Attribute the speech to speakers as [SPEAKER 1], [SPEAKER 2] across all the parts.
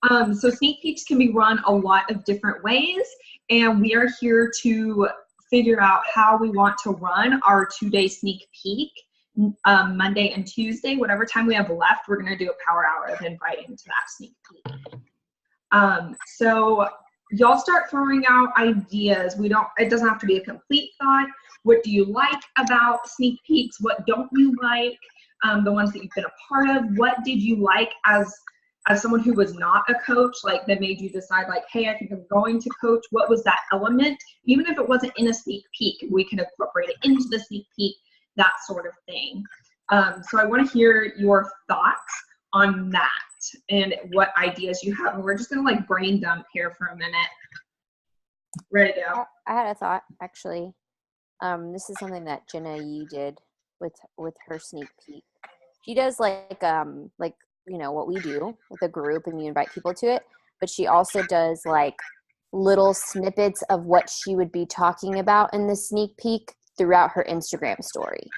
[SPEAKER 1] So sneak peeks can be run a lot of different ways, and we are here to figure out how we want to run our 2-day sneak peek. Monday and Tuesday, whatever time we have left, we're going to do a power hour of inviting to that sneak peek. So y'all start throwing out ideas. It doesn't have to be a complete thought. What do you like about sneak peeks? What don't you like? The ones that you've been a part of. What did you like as someone who was not a coach, like that made you decide like, hey, I think I'm going to coach? What was that element? Even if it wasn't in a sneak peek, we can incorporate it into the sneak peek, that sort of thing. So I want to hear your thoughts on that and what ideas you have. And we're just going to like brain dump here for a minute. Ready to go.
[SPEAKER 2] I had a thought, actually. This is something that Jenna Yee did with her sneak peek. She does like you know what we do with a group, and you invite people to it, but she also does like little snippets of what she would be talking about in the sneak peek throughout her Instagram story.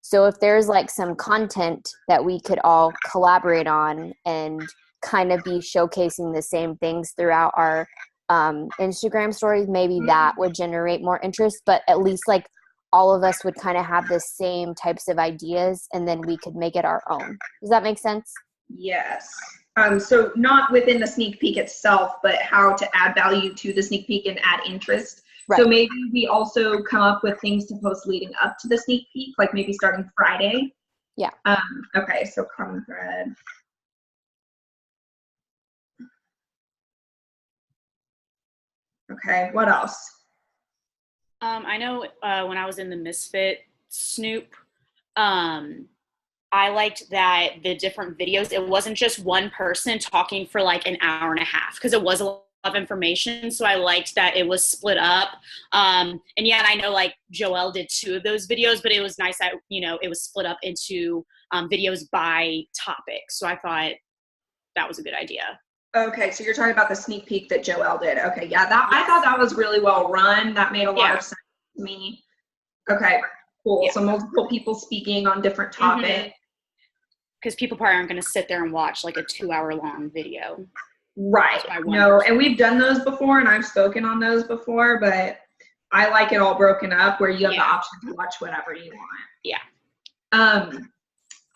[SPEAKER 2] So if there's like some content that we could all collaborate on and kind of be showcasing the same things throughout our Instagram stories, maybe that would generate more interest, but at least like all of us would kind of have the same types of ideas, and then we could make it our own. Does that make sense?
[SPEAKER 1] Yes. So not within the sneak peek itself, but how to add value to the sneak peek and add interest. Right. So maybe we also come up with things to post leading up to the sneak peek, like maybe starting Friday.
[SPEAKER 2] Yeah.
[SPEAKER 1] Okay, so common thread. Okay, what else?
[SPEAKER 3] I know when I was in the Misfit Snoop, I liked that the different videos, it wasn't just one person talking for like an hour and a half, because it was a lot of information. So I liked that it was split up. And yeah, I know like Joelle did 2 of those videos, but it was nice that, you know, it was split up into videos by topic. So I thought that was a good idea.
[SPEAKER 1] Okay, so you're talking about the sneak peek that Joelle did. Okay, yeah, I thought that was really well run. That made a lot of sense to me. Okay, cool. Yeah. So multiple people speaking on different topics.
[SPEAKER 3] Because people probably aren't going to sit there and watch like a 2-hour-long video.
[SPEAKER 1] Right. No, and we've done those before, and I've spoken on those before, but I like it all broken up where you have the option to watch whatever you want.
[SPEAKER 3] Yeah.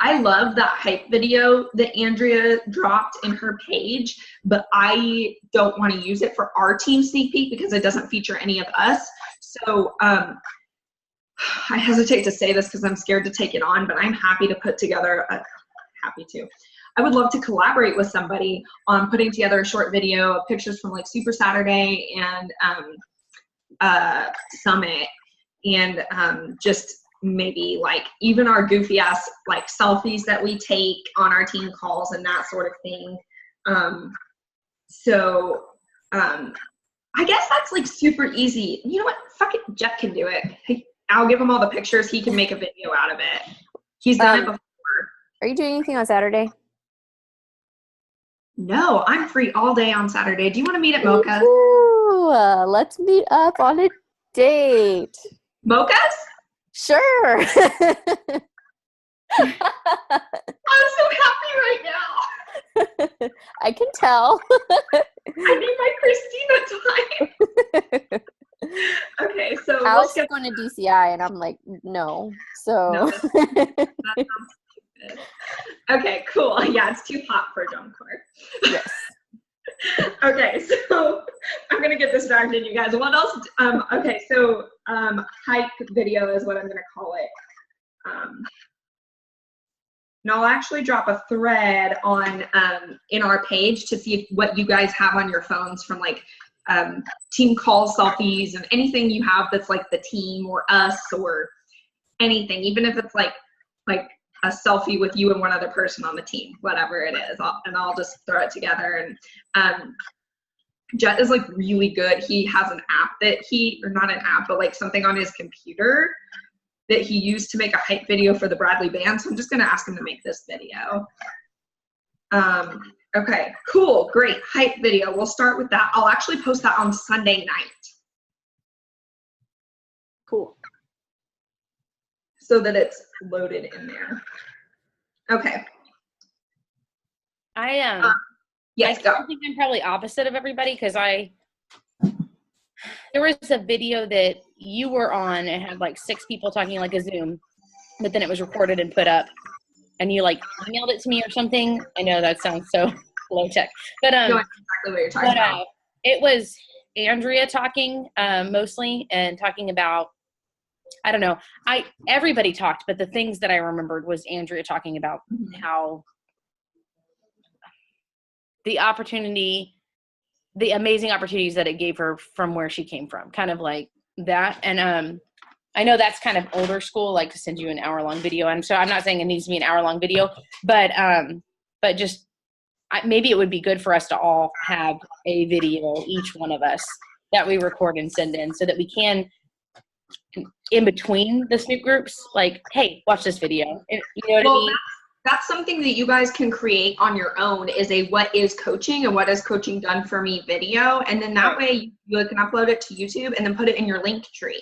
[SPEAKER 1] I love that hype video that Andrea dropped in her page, but I don't want to use it for our team sneak peek because it doesn't feature any of us. So I hesitate to say this because I'm scared to take it on, but I'm happy to put together I would love to collaborate with somebody on putting together a short video of pictures from like Super Saturday and Summit, and just maybe like even our goofy ass like selfies that we take on our team calls and that sort of thing. I guess that's like super easy. You know what? Fuck it, Jeff can do it. I'll give him all the pictures. He can make a video out of it. He's done it before.
[SPEAKER 2] Are you doing anything on Saturday?
[SPEAKER 1] No, I'm free all day on Saturday. Do you want to meet at Mocha's?
[SPEAKER 2] Ooh, let's meet up on a date.
[SPEAKER 1] Mocha's?
[SPEAKER 2] Sure.
[SPEAKER 1] I'm so happy right now.
[SPEAKER 2] I can tell.
[SPEAKER 1] I need my Christina time. Okay, so
[SPEAKER 2] I was going to DCI, and I'm like, no. So.
[SPEAKER 1] No, that sounds stupid. Okay, cool. Yeah, it's too hot for a drum corps.
[SPEAKER 2] Yes.
[SPEAKER 1] Okay, so I'm going to get distracted, you guys. What else? Okay, so hype video is what I'm going to call it. And I'll actually drop a thread on in our page to see what you guys have on your phones from like team call selfies and anything you have that's like the team or us or anything, even if it's like a selfie with you and one other person on the team, whatever it is, I'll just throw it together. And Jet is like really good. He has an app that or not an app, but like something on his computer that he used to make a hype video for the Bradley band. So I'm just gonna ask him to make this video. Okay, cool, great, hype video. We'll start with that. I'll actually post that on Sunday night.
[SPEAKER 3] Cool.
[SPEAKER 1] So that it's loaded in there. Okay. Yes,
[SPEAKER 4] I
[SPEAKER 1] go.
[SPEAKER 4] think I'm probably opposite of everybody because there was a video that you were on. It had like 6 people talking like a Zoom, but then it was recorded and put up, and you like emailed it to me or something. I know that sounds so low tech, but
[SPEAKER 1] No, I know exactly what you're talking about.
[SPEAKER 4] it was Andrea talking mostly and talking about, I don't know. Everybody talked, but the things that I remembered was Andrea talking about how the amazing opportunities that it gave her from where she came from, kind of like that. And I know that's kind of older school, like to send you an hour-long video. And so I'm not saying it needs to be an hour-long video, but just maybe it would be good for us to all have a video, each one of us, that we record and send in so that we can, in between the Snoop groups, like, hey, watch this video. You know what I mean?
[SPEAKER 1] That's something that you guys can create on your own, is a what is coaching and what has coaching done for me video. And then that way you can upload it to YouTube and then put it in your link tree.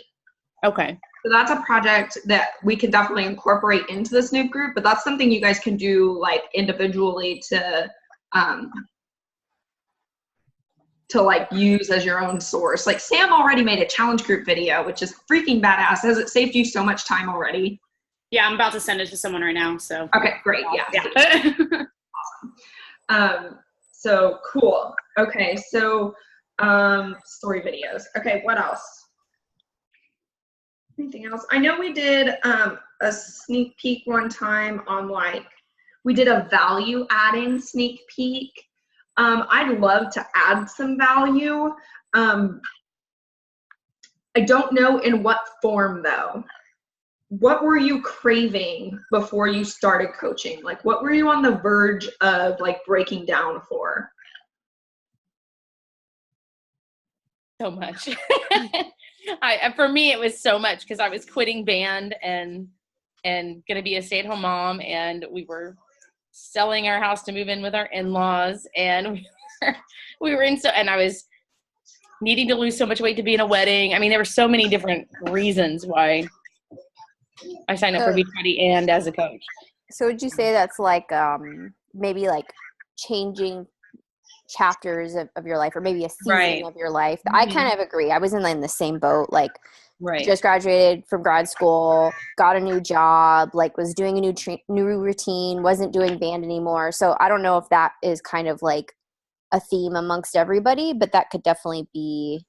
[SPEAKER 4] Okay.
[SPEAKER 1] So that's a project that we can definitely incorporate into the Snoop group, but that's something you guys can do like individually to like use as your own source. Like Sam already made a challenge group video, which is freaking badass. Has it saved you so much time already?
[SPEAKER 3] Yeah, I'm about to send it to someone right now. So
[SPEAKER 1] okay, great.
[SPEAKER 3] Yeah.
[SPEAKER 1] Awesome. So cool. Okay, so story videos. Okay, what else? Anything else? I know we did a sneak peek one time on like, we did a value adding sneak peek. I'd love to add some value. I don't know in what form though. What were you craving before you started coaching? Like, what were you on the verge of like breaking down for?
[SPEAKER 4] So much. For me, it was so much because I was quitting band and going to be a stay-at-home mom, and we were selling our house to move in with our in-laws, and we were in and I was needing to lose so much weight to be in a wedding. I mean, there were so many different reasons why I signed up for Beachbody and as a coach.
[SPEAKER 2] So would you say that's like maybe like changing chapters of your life, or maybe a season of your life? I kind of agree. I was in the same boat, like just graduated from grad school, got a new job, like was doing a new routine, wasn't doing band anymore. So I don't know if that is kind of like a theme amongst everybody, but that could definitely be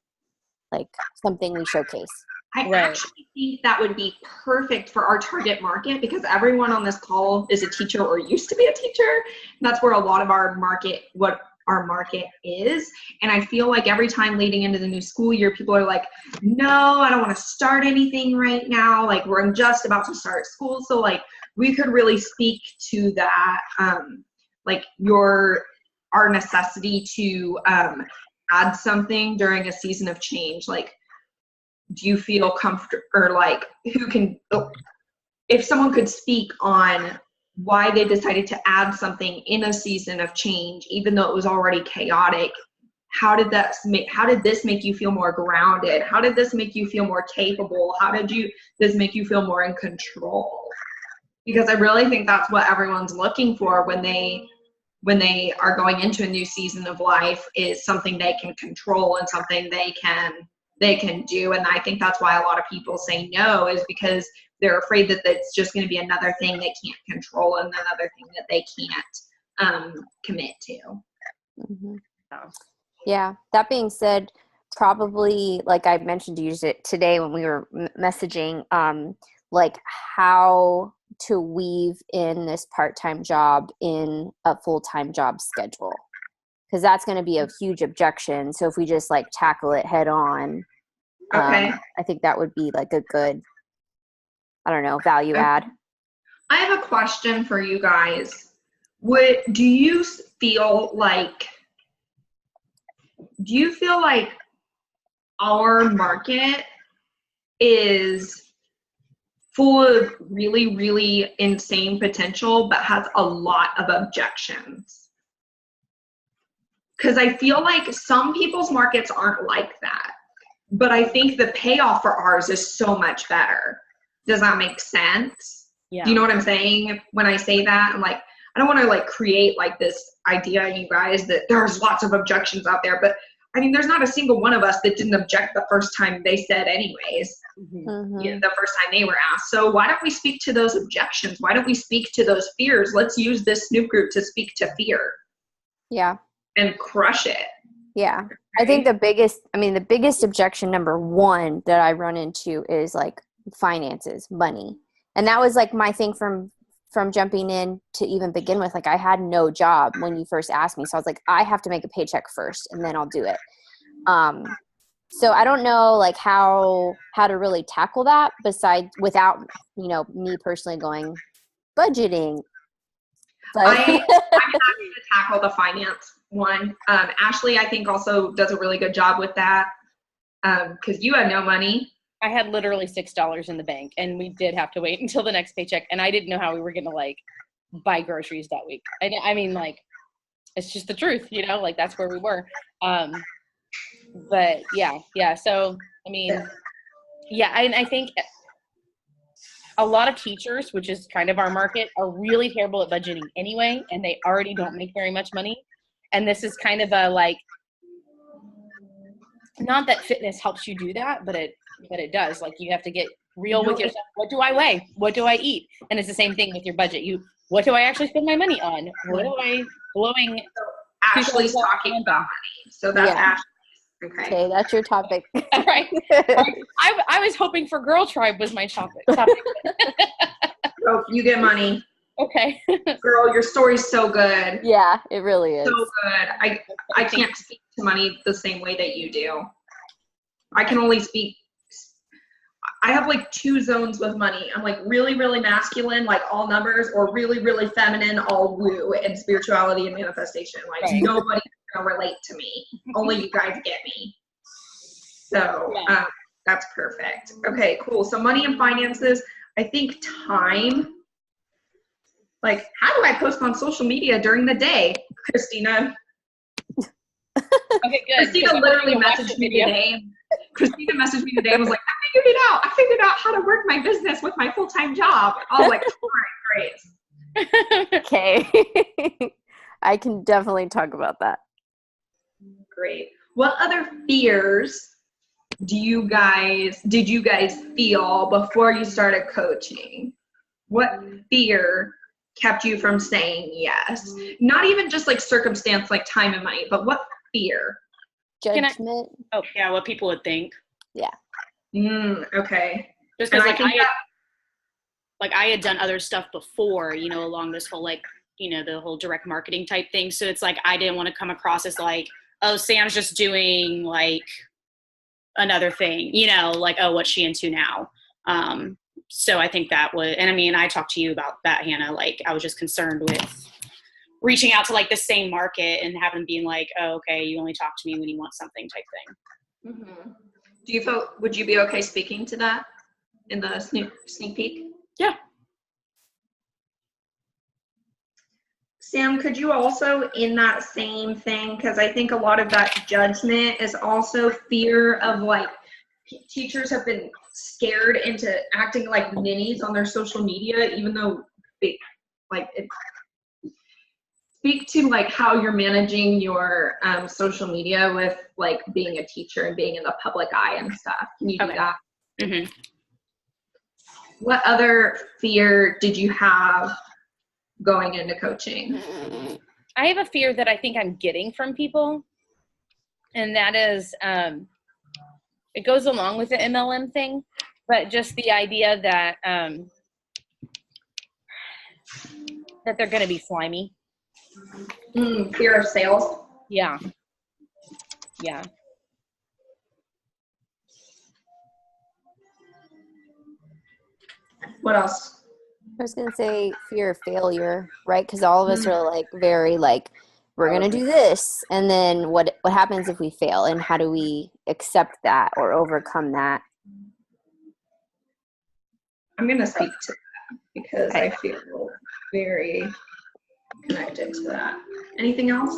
[SPEAKER 2] like something we showcase.
[SPEAKER 1] I actually think that would be perfect for our target market, because everyone on this call is a teacher or used to be a teacher. That's where a lot of our market is. And I feel like every time leading into the new school year, people are like, no, I don't want to start anything right now. Like, I'm just about to start school. So like, we could really speak to that, like our necessity to add something during a season of change. Like, do you feel comfortable, or like if someone could speak on why they decided to add something in a season of change, even though it was already chaotic? How did this make you feel more grounded? How did this make you feel more capable? How did this make you feel more in control? Because I really think that's what everyone's looking for when they are going into a new season of life, is something they can control and something they can do. And I think that's why a lot of people say no, is because they're afraid that it's just going to be another thing they can't control and another thing that they can't commit to.
[SPEAKER 2] Mm-hmm. Yeah. That being said, probably, like I mentioned to you today when we were messaging, like how to weave in this part-time job in a full-time job schedule, because that's going to be a huge objection. So if we just like tackle it head on, I think that would be like a good, I don't know, value add.
[SPEAKER 1] I have a question for you guys. Do you feel like our market is full of really, really insane potential, but has a lot of objections? Because I feel like some people's markets aren't like that, but I think the payoff for ours is so much better. Does that make sense? Yeah. Do you know what I'm saying when I say that? I'm like, I don't want to like create like this idea in you guys that there's lots of objections out there, but I mean, there's not a single one of us that didn't object the first time they said anyways, the first time they were asked. So why don't we speak to those objections? Why don't we speak to those fears? Let's use this Snoop group to speak to fear.
[SPEAKER 2] Yeah.
[SPEAKER 1] And crush it.
[SPEAKER 2] Yeah. I think the biggest objection number one that I run into is like finances, money. And that was like my thing from jumping in to even begin with. Like I had no job when you first asked me. So I was like, I have to make a paycheck first and then I'll do it. So I don't know like how to really tackle that besides without, me personally going budgeting. But
[SPEAKER 1] I'm happy to tackle the finance one. Ashley, I think also does a really good job with that. Cause you had no money.
[SPEAKER 4] I had literally $6 in the bank, and we did have to wait until the next paycheck, and I didn't know how we were going to like buy groceries that week. I mean, like, it's just the truth, like that's where we were. But yeah. So, I mean, yeah, and I think a lot of teachers, which is kind of our market, are really terrible at budgeting anyway, and they already don't make very much money. And this is kind of a like, not that fitness helps you do that, but it does. Like you have to get real with yourself. What do I weigh? What do I eat? And it's the same thing with your budget. What do I actually spend my money on? What do I blowing?
[SPEAKER 1] Ashley's talking about money. So that's Ashley's.
[SPEAKER 2] Okay, that's your topic.
[SPEAKER 4] All right. I was hoping for Girl Tribe was my topic.
[SPEAKER 1] So you get money.
[SPEAKER 4] Okay.
[SPEAKER 1] Girl, your story's so good.
[SPEAKER 2] Yeah, it really is.
[SPEAKER 1] So good. I can't speak to money the same way that you do. I can only speak. I have like two zones with money. I'm like really, really masculine, like all numbers, or really, really feminine, all woo and spirituality and manifestation. Like nobody's gonna relate to me. Only you guys get me. So that's perfect. Okay, cool. So money and finances. I think time. Like, how do I post on social media during the day, Christina?
[SPEAKER 4] Okay, good.
[SPEAKER 1] Christina literally messaged me today. Christina messaged me today and was like, I figured it out. I figured out how to work my business with my full-time job. I was like, all right, great.
[SPEAKER 2] Okay. I can definitely talk about that.
[SPEAKER 1] Great. What other fears did you guys feel before you started coaching? What fear kept you from saying yes? Not even just like circumstance, like time and money, but what fear?
[SPEAKER 2] Judgment.
[SPEAKER 3] What people would think.
[SPEAKER 2] Yeah.
[SPEAKER 1] Okay.
[SPEAKER 3] Just because I had done other stuff before, along this whole the whole direct marketing type thing. So it's like I didn't want to come across as like, oh, Sam's just doing like another thing, like, oh, what's she into now? So I think that was, and I mean, I talked to you about that, Hannah. Like, I was just concerned with reaching out to like the same market and having being like, oh, okay, you only talk to me when you want something type thing.
[SPEAKER 1] Mm-hmm. Would you be okay speaking to that in the sneak peek?
[SPEAKER 3] Yeah.
[SPEAKER 1] Sam, could you also, in that same thing, because I think a lot of that judgment is also fear of like, teachers have been scared into acting like ninnies on their social media, even though speak to like how you're managing your social media with like being a teacher and being in the public eye and stuff. Can you do that?
[SPEAKER 3] Mm-hmm.
[SPEAKER 1] What other fear did you have going into coaching?
[SPEAKER 4] I have a fear that I think I'm getting from people, and that is it goes along with the MLM thing, but just the idea that that they're going to be slimy.
[SPEAKER 1] Fear of sales.
[SPEAKER 4] Yeah.
[SPEAKER 1] What else?
[SPEAKER 2] I was going to say fear of failure, right? Because all of us are like very like, we're going to do this. And then what happens if we fail? And how do we accept that or overcome that?
[SPEAKER 1] I'm going to speak to that because I feel very connected to that. Anything else?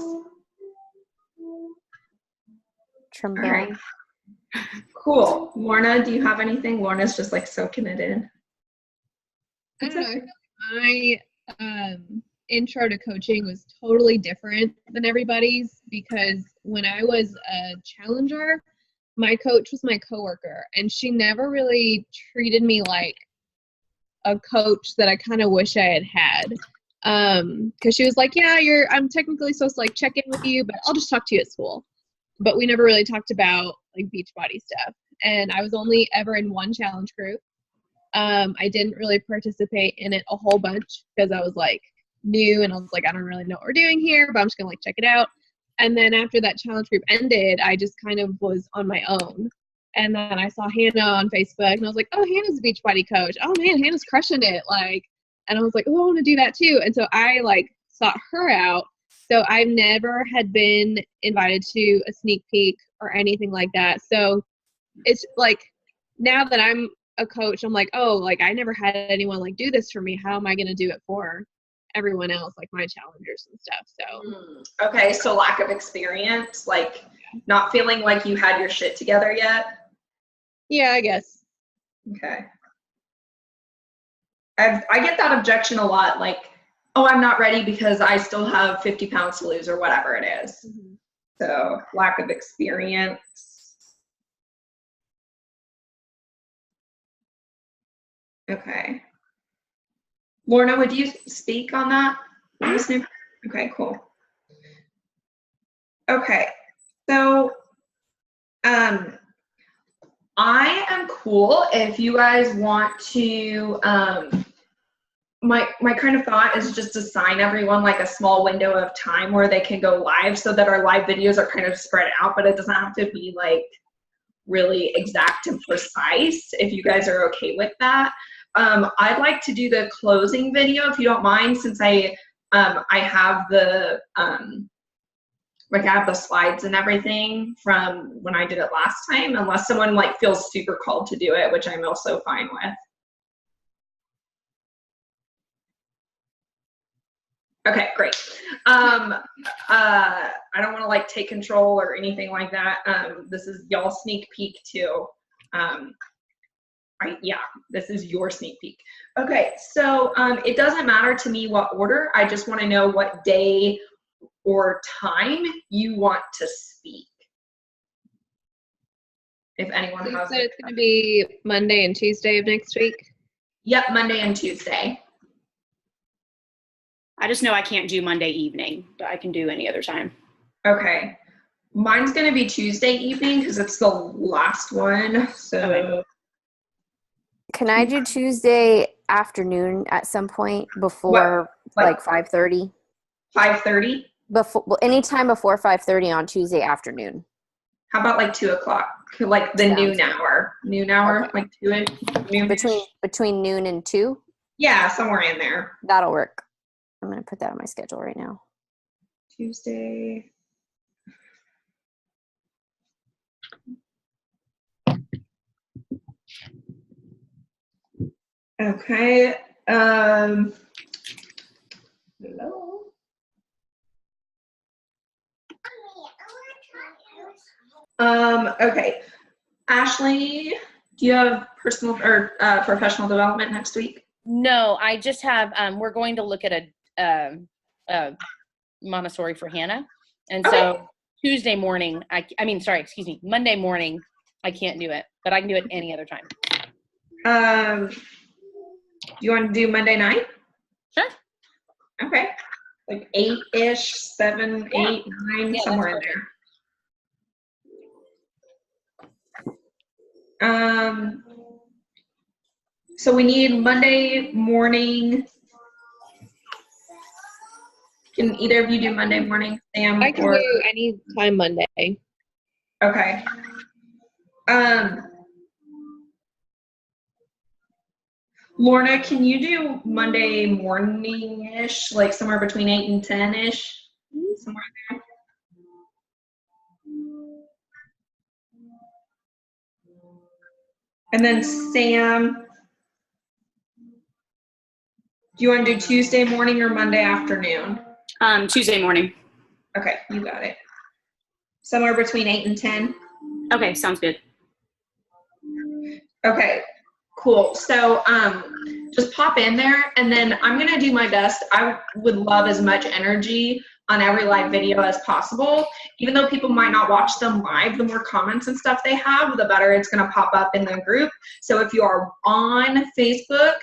[SPEAKER 2] Trombone.
[SPEAKER 1] All right. Cool. Lorna, do you have anything? Lorna's just like soaking it in.
[SPEAKER 5] I don't know. intro to coaching was totally different than everybody's because when I was a challenger, my coach was my coworker, and she never really treated me like a coach that I kind of wish I had had. Because she was like, yeah, I'm technically supposed to like check in with you, but I'll just talk to you at school. But we never really talked about like Beachbody stuff. And I was only ever in one challenge group. I didn't really participate in it a whole bunch because I was like new and I was like, I don't really know what we're doing here, but I'm just gonna like check it out. And then after that challenge group ended, I just kind of was on my own. And then I saw Hannah on Facebook and I was like, oh, Hannah's a Beachbody coach. Oh man, Hannah's crushing it. Like, and I was like, oh, I want to do that too. And so I like sought her out. So I've never had been invited to a sneak peek or anything like that. So it's like now that I'm a coach, I'm like, oh, like I never had anyone like do this for me. How am I going to do it for everyone else, like my challengers and stuff? So
[SPEAKER 1] okay, so lack of experience, like not feeling like you had your shit together yet.
[SPEAKER 5] Yeah, I guess.
[SPEAKER 1] Okay. I get that objection a lot, like, oh, I'm not ready because I still have 50 pounds to lose or whatever it is.
[SPEAKER 5] Mm-hmm.
[SPEAKER 1] So lack of experience. Okay. Lorna, would you speak on that? Okay, cool. Okay, so I am cool if you guys want to, my kind of thought is just assign everyone like a small window of time where they can go live so that our live videos are kind of spread out, but it doesn't have to be like really exact and precise if you guys are okay with that. I'd like to do the closing video if you don't mind, since I have the like I have the slides and everything from when I did it last time, unless someone like feels super called to do it, which I'm also fine with. Okay, great. I don't want to like take control or anything like that. This is y'all sneak peek too. Yeah, this is your sneak peek. Okay, so it doesn't matter to me what order. I just want to know what day or time you want to speak. If anyone
[SPEAKER 5] You
[SPEAKER 1] has
[SPEAKER 5] said it's going to be Monday and Tuesday of next week?
[SPEAKER 1] Yep, Monday and Tuesday.
[SPEAKER 3] I just know I can't do Monday evening, but I can do any other time.
[SPEAKER 1] Okay. Mine's going to be Tuesday evening because it's the last one. So.
[SPEAKER 3] Okay.
[SPEAKER 2] Can I do Tuesday afternoon at some point before like 5:30?
[SPEAKER 1] 5:30?
[SPEAKER 2] Before anytime before 5:30 on Tuesday afternoon.
[SPEAKER 1] How about like 2 o'clock? Like the noon hour. Noon hour, okay. Like 2
[SPEAKER 2] between noon and 2?
[SPEAKER 1] Yeah, somewhere in there.
[SPEAKER 2] That'll work. I'm going to put that on my schedule right now.
[SPEAKER 1] Tuesday. Okay. Hello. Okay. Ashley, do you have personal or professional development next week?
[SPEAKER 4] No, I just have, we're going to look at a Montessori for Hannah. And
[SPEAKER 1] okay.
[SPEAKER 4] So Monday morning, I can't do it, but I can do it any other time.
[SPEAKER 1] Do you want to do Monday night?
[SPEAKER 4] Sure.
[SPEAKER 1] Okay. Like 8-ish, 7,
[SPEAKER 4] yeah.
[SPEAKER 1] 8, 9, somewhere in there. So we need Monday morning. Can either of you do Monday morning, Sam?
[SPEAKER 5] I can do any time Monday.
[SPEAKER 1] Okay. Lorna, can you do Monday morning-ish, like somewhere between 8 and 10-ish? Somewhere there. And then Sam, do you want to do Tuesday morning or Monday afternoon?
[SPEAKER 3] Tuesday morning.
[SPEAKER 1] Okay, you got it. Somewhere between 8 and 10?
[SPEAKER 3] Okay, sounds good.
[SPEAKER 1] Okay, cool. So just pop in there, and then I'm going to do my best. I would love as much energy on every live video as possible. Even though people might not watch them live, the more comments and stuff they have, the better it's going to pop up in the group. So if you are on Facebook,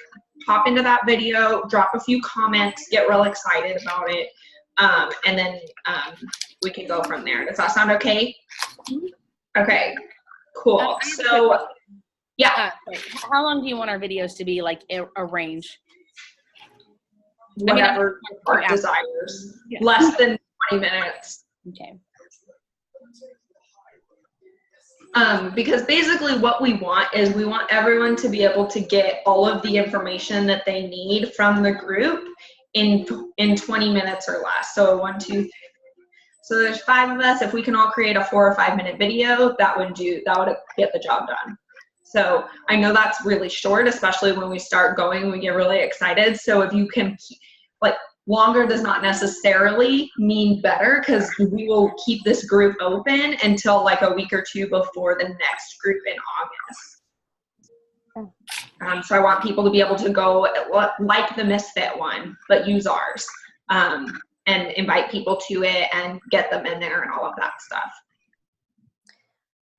[SPEAKER 1] pop into that video, drop a few comments, get real excited about it, and then we can go from there. Does that sound okay? Okay, cool. So, yeah.
[SPEAKER 4] How long do you want our videos to be, like, a range?
[SPEAKER 1] Whatever your heart desires. Yeah. Less than 20 minutes.
[SPEAKER 4] Okay.
[SPEAKER 1] Because basically what we want is we want everyone to be able to get all of the information that they need from the group in 20 minutes or less. So 1, 2, 3. So there's 5 of us. If we can all create a 4 or 5 minute video, that would get the job done. So I know that's really short, especially when we start going, we get really excited. So if you can keep, like, longer does not necessarily mean better, because we will keep this group open until like a week or 2 before the next group in August. So I want people to be able to go like the Misfit one, but use ours, and invite people to it and get them in there and all of that stuff.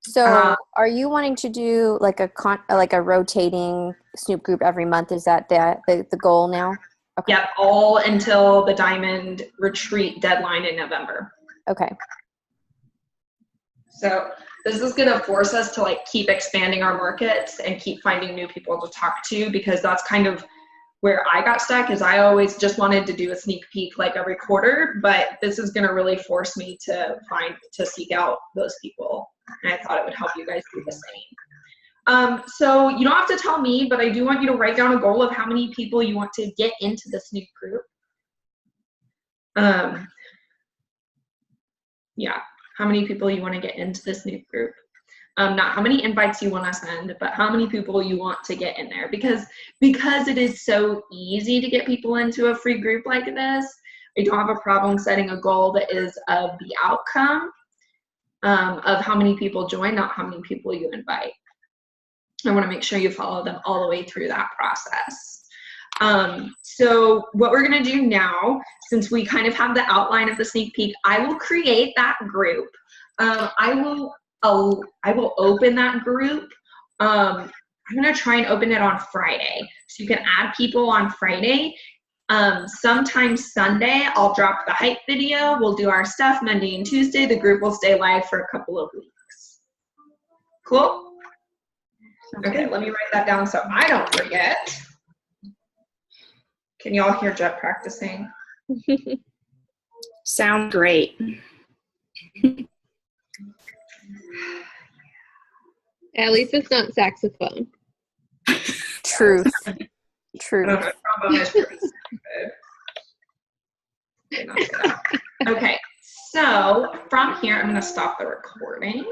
[SPEAKER 2] So are you wanting to do like a rotating Snoop group every month? Is that the goal now? Okay.
[SPEAKER 1] Yep, all until the Diamond Retreat deadline in November.
[SPEAKER 2] Okay.
[SPEAKER 1] So this is going to force us to like keep expanding our markets and keep finding new people to talk to, because that's kind of where I got stuck, is I always just wanted to do a sneak peek like every quarter, but this is going to really force me to seek out those people. And I thought it would help you guys do the same. So you don't have to tell me, but I do want you to write down a goal of how many people you want to get into the Snoop group. Yeah, how many people you want to get into the Snoop group. Not how many invites you want to send, but how many people you want to get in there. Because it is so easy to get people into a free group like this, I don't have a problem setting a goal that is of the outcome of how many people join, not how many people you invite. I want to make sure you follow them all the way through that process. So what we're going to do now, since we kind of have the outline of the sneak peek, I will create that group. I will open that group. I'm going to try and open it on Friday. So you can add people on Friday. Sometime Sunday, I'll drop the hype video. We'll do our stuff Monday and Tuesday. The group will stay live for a couple of weeks. Cool? Okay, let me write that down so I don't forget. Can you all hear Jet practicing?
[SPEAKER 3] Sound great.
[SPEAKER 5] At least it's not saxophone.
[SPEAKER 2] Truth. Truth.
[SPEAKER 1] Trombone is pretty good. Okay, so from here, I'm going to stop the recording.